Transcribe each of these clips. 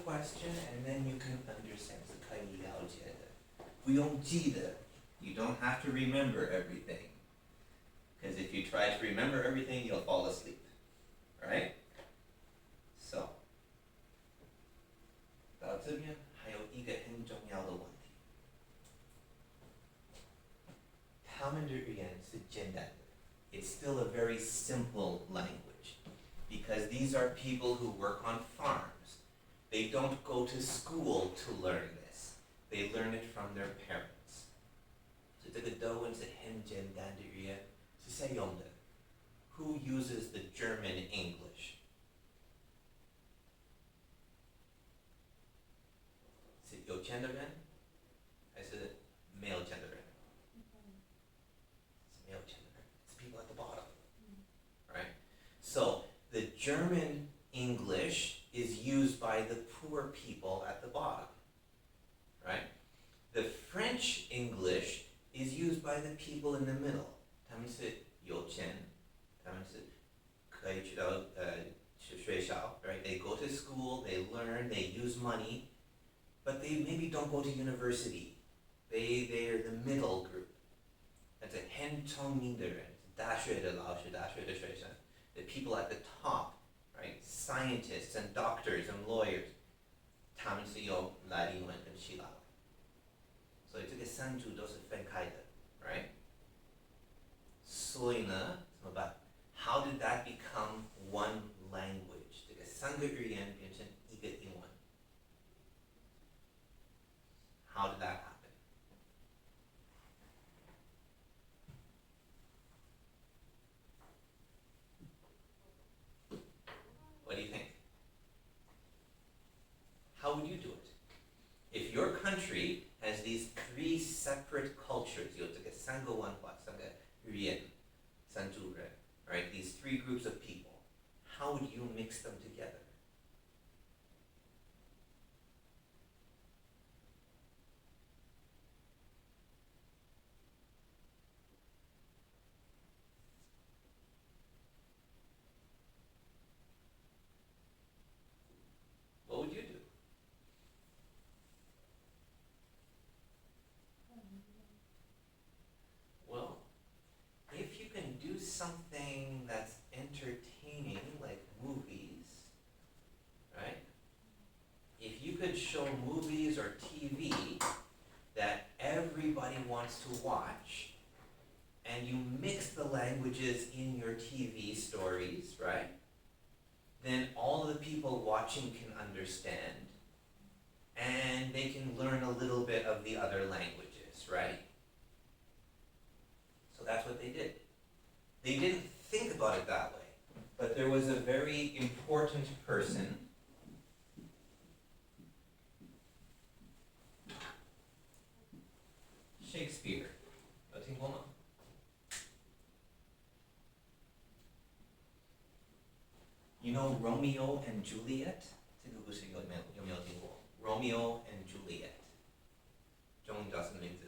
question and then you can understand. 是可以了解的。不用记得。You don't have to remember everything. Because if you try to remember everything, you'll fall asleep. Right? So, 到这边还有一个很重要的问题。他们的语言是简单的。It's still a very simple language. Because these are people who work on farms. They don't go to school to learn this. They learn it from their parents. 所以这个德文是很简单的语言，是谁用的？ Who uses the German English? 是有钱的人，还是没有钱的人？是没有钱的人。It's people at the bottom, right? So the German English is used by the poor people at the bottom, right? The French English is used by the people in the middle. 他们是有钱，他们是可以去到去学校, right? They go to school, they learn, they use money, but they maybe don't go to university. They're the middle group. That's a 很聪明的人，大学的老师，大学的学生。The people at the top, right? Scientists and doctors and lawyers. 他们是用拉丁文跟希腊文。所以这个三组都是分开的 right? 所以呢，怎么办？ How did that become one language? 这个三个语言变成一个英文。How did that happen? What do you think? How would you do it? If your country has these three separate cultures, 有这个三个文化，三个语言，三组人 right? These three groups of people. How would you mix them together? What would you do? Well, if you can do something that's entertaining, like movies, right? If you could show movies or TV that everybody wants to watch, and you mix the languages in your TV stories, right? Then all the people watching can understand, and they can learn a little bit of the other languages, right? So that's what they did. They didn't think about it that way, but there was a very important person Shakespeare. 有听过吗？ You know Romeo and Juliet? 这个故事有没有听过 Romeo and Juliet. 中文叫什么名字？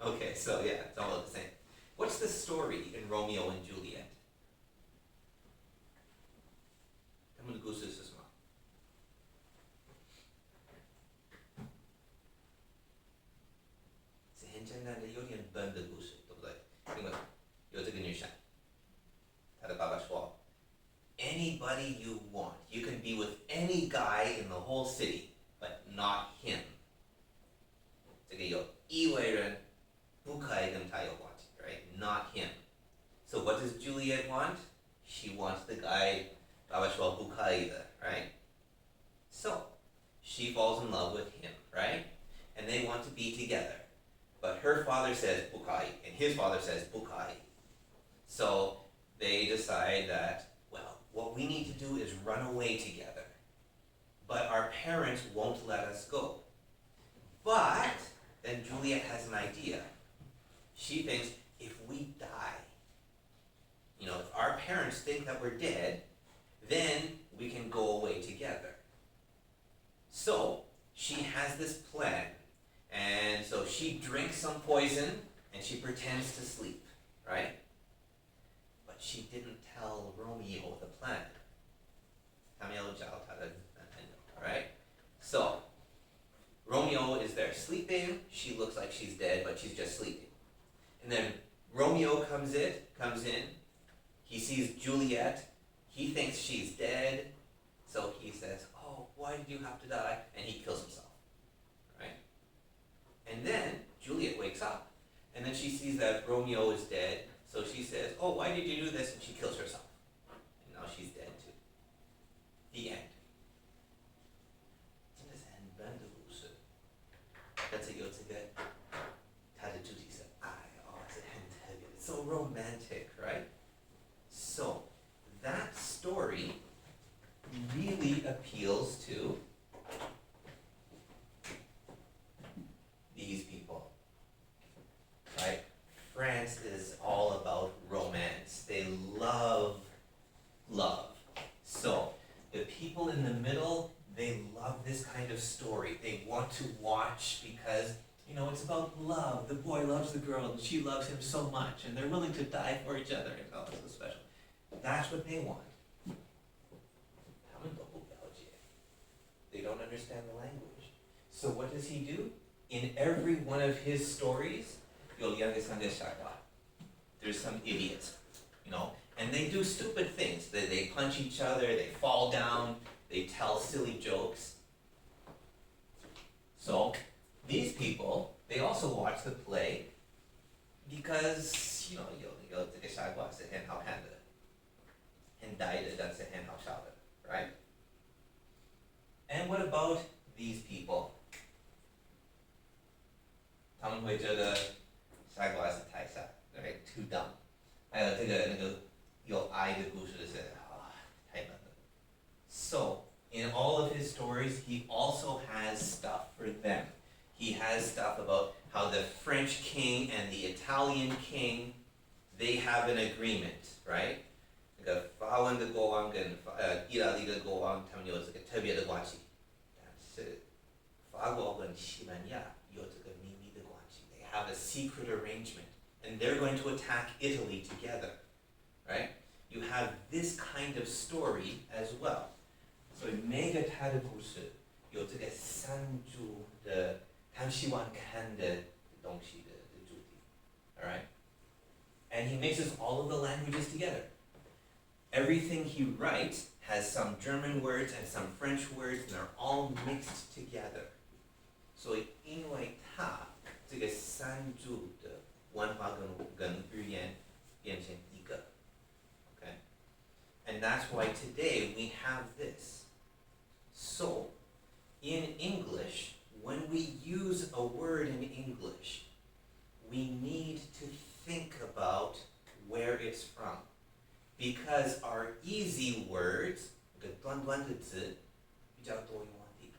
Okay, so yeah, it's all the same. What's the story in Romeo and Juliet? 他们的故事是什么？是很简单的，有点笨的故事，对不对？因为有这个女生，她的爸爸说 ，Anybody you want, you can be with any guy in the whole city, but not him. 这个有一位人不可以跟他有关系 right? Not him. So what does Juliet want? She wants the guy 爸爸说不可以的 right? So she falls in love with him, right? And they want to be together. But her father says 不可以, and his father says 不可以. So they decide that, well, what we need to do is run away together. But our parents won't let us go. But then Juliet has an idea. She thinks, if we die, if our parents think that we're dead, then we can go away together. So she has this plan. And so she drinks some poison and she pretends to sleep, right? But she didn't tell Romeo the plan. 他没有 she looks like she's dead, but she's just sleeping. And then Romeo comes in, he sees Juliet, he thinks she's dead, so he says, oh, why did you have to die? And he kills himself, right? And then Juliet wakes up, and then she sees that Romeo is dead, so she says, oh, why did you do this? And she kills herself. And now she's dead too. The end. 真的是很棒的故事，但是有这个它的主题是爱，是很特别的 so romantic, right? So that story really appeals to these people, right? France is all about romance. They love love. So the people in the middle, they love this kind of story. They want to watch because, you know, it's about love. The boy loves the girl and she loves him so much and they're willing to die for each other. And it's so special. That's what they want. 他们都不了解. They don't understand the language. So what does he do? In every one of his stories, 有两个三个傻瓜. There's some idiots, you know, and they do stupid things. They punch each other, they fall down, they tell silly jokes. So these people, they also watch the play because, you know, 有这个傻瓜是很好看的，很呆的，但是很好笑的, right? And what about these people? 他们会觉得傻瓜是太傻, right? Too dumb. 还有这个那个有爱的故事是太笨了. So in all of his stories, he also has stuff for them. He has stuff about how the French king and the Italian king, they have an agreement, right? 那个法文的国王跟意大利的国王，他们有这个特别的关系。但是法国跟西班牙有这个秘密的关系。They have a secret arrangement, and they're going to attack Italy together, right? You have this kind of story as well. 所以每个他的故事有这个三组的他们喜欢看的东西的主题, all right? And he mixes all of the languages together. Everything he writes has some German words and some French words, and they're all mixed together. 所以因为他这个三组的文化跟语言变成一个, okay? And that's why today we have this. So, in English, when we use a word in English, we need to think about where it's from. Because our easy words, 短短的字比较多用的，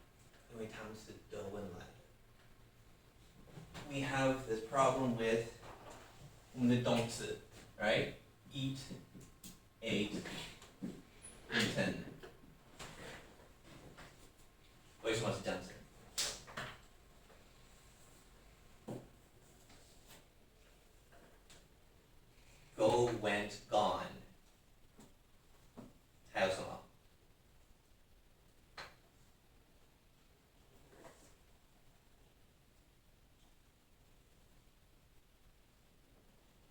因为它们是德文来的. We have this problem with 我们的动词, right? Eat, ate, eaten. 为什么是这样子? Go, went, gone. 还有什么?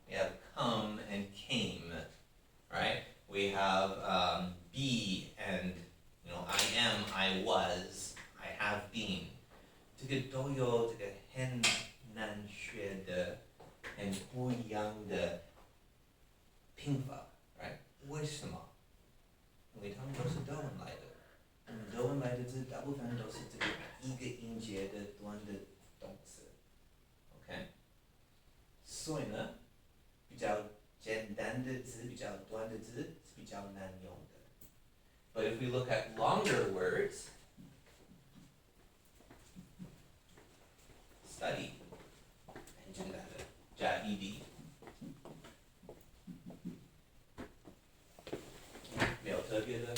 We have come and came, right? We have be and, you know, I am, I was, I have been. 这个都有这个很难学的、很不一样的拼法, right? 为什么? 因为它们都是德文来的，德文来的字大部分都是这个一个音节的短的动词 ，OK？ 所以呢，比较简单的字、比较短的字是比较难用的。But if we look at longer words, study, 很简单的，加 ed。没有特别的